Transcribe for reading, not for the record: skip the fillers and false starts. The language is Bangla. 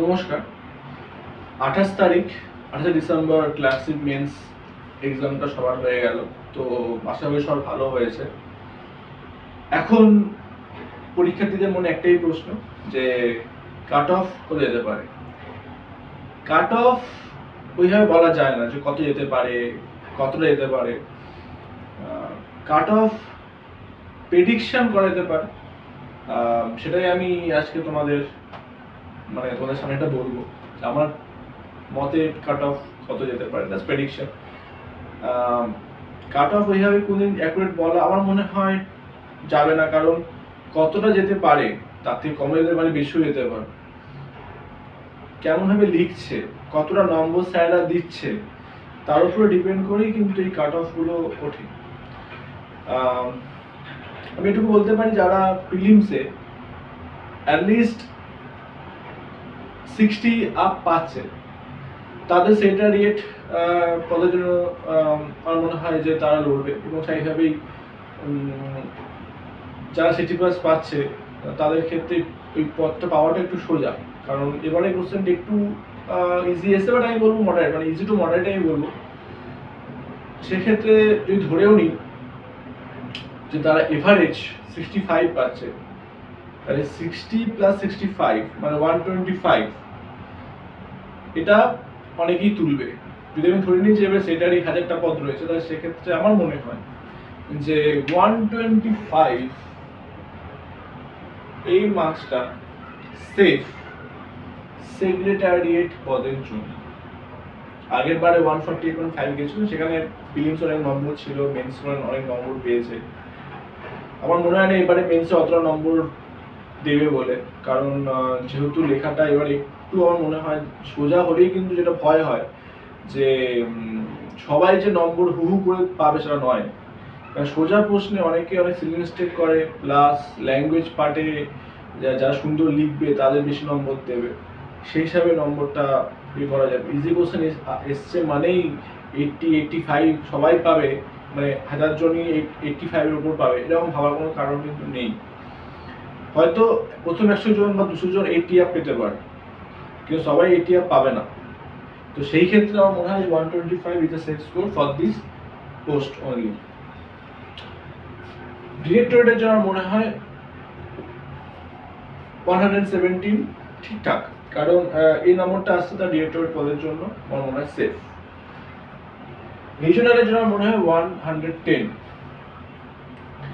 নমস্কার। 28 তারিখ 28 ডিসেম্বর ক্লাসিক মেন্স এক্সামটা সবার হয়ে গেল। তো আশা করি সব ভালো হয়েছে। এখন পরীক্ষার্থীদের মনে একটাই প্রশ্ন যে কাট অফ কত যেতে পারে। কাট অফ ওইভাবে বলা যায় না যে কত যেতে পারে, কতটা যেতে পারে। কাট অফ প্রেডিকশন করা যেতে পারে। সেটাই আমি আজকে তোমাদের সামনে এটা বলবো। আমার মতে কাট অফ কত যেতে পারে, দ্যাটস প্রেডিকশন। কাট অফ ওইভাবে কোনদিন অ্যাকুরেট বলা আমার মনে হয় যাবে না, কারণ কতটা যেতে পারে তার থেকে কমে যেতে পারে, বেশিও যেতে পারে। কেমন ভাবে লিখছে, কতটা নম্বর স্যাররা দিচ্ছে, তার উপরে ডিপেন্ড করেই কিন্তু এই কাট অফ গুলো ওঠে। আমি এটুকু বলতে পারি, যারা প্রিলিমসে অ্যাটলিস্ট 60 আপ পাচ্ছে, তাদের সেক্রেটারিয়েট পদের জন্য আমার মনে হয় যে তারা লড়বে, এবং সেইভাবেই যারা 60+ পাচ্ছে তাদের ক্ষেত্রে ওই পদটা পাওয়াটা একটু সোজা। কারণ এবারে কোশ্চেনটা একটু ইজি এসে, বাট আমি বলবো মডারেট, ইজি টু মডারেট আমি বলবো। সেক্ষেত্রে যদি ধরেও নিই যে তারা এভারেজ 65 পাচ্ছে, তাহলে 60 + 65 মানে 125, এটা অনেকেই তুলবে। যদি আমি ধরে নিই যে এবার সেটারই 1000টা পদ রয়েছে, তাহলে সেক্ষেত্রে আমার মনে হয় যে 125 এই মার্কসটা সেফ সেক্রেটারিয়েট পদের জন্য। আগের বারে 148.5 গেছিল, সেখানে প্রিলিমস অনেক নম্বর ছিল, মেন্স অনেক নম্বর পেয়েছে। আমার মনে হয় না এবারে মেন্সে অতটা নম্বর দেবে বলে, কারণ যেহেতু লেখাটা এবার একটু আমার মনে হয় সোজা হলেই কিন্তু যেটা ভয় হয় যে সবাই যে নম্বর হু করে পাবে সেটা নয়। সোজা প্রশ্নে অনেকে অনেক সিলি মিস্টেক করে, প্লাস ল্যাঙ্গুয়েজ পার্টে যারা সুন্দর লিখবে তাদের বেশি নম্বর দেবে, সেই হিসাবে নম্বরটা ইয়ে করা যাবে। ইজি কোশ্চেন এসছে মানেই 80 85 সবাই পাবে, 1000 জনই 85 এর উপর পাবে, এরকম ভাবার কোনো কারণ কিন্তু নেই। হয়তো প্রথম 100 জন বা 200 জন 80 আপ পেতে পারে, কিন্তু সবাই 80 আপ পাবে না। তো সেই ক্ষেত্রে আমার মনে হয় 125 is a safe score for this post only. ডিরেক্টরেটের জন্য মনে হয় 117 ঠিকঠাক, কারণ এই নম্বরটা আসছে তার ডিরেক্টরেট পদের জন্য, আমার মনে হয় সেফ। রিজনালের জন্য মনে হয় 110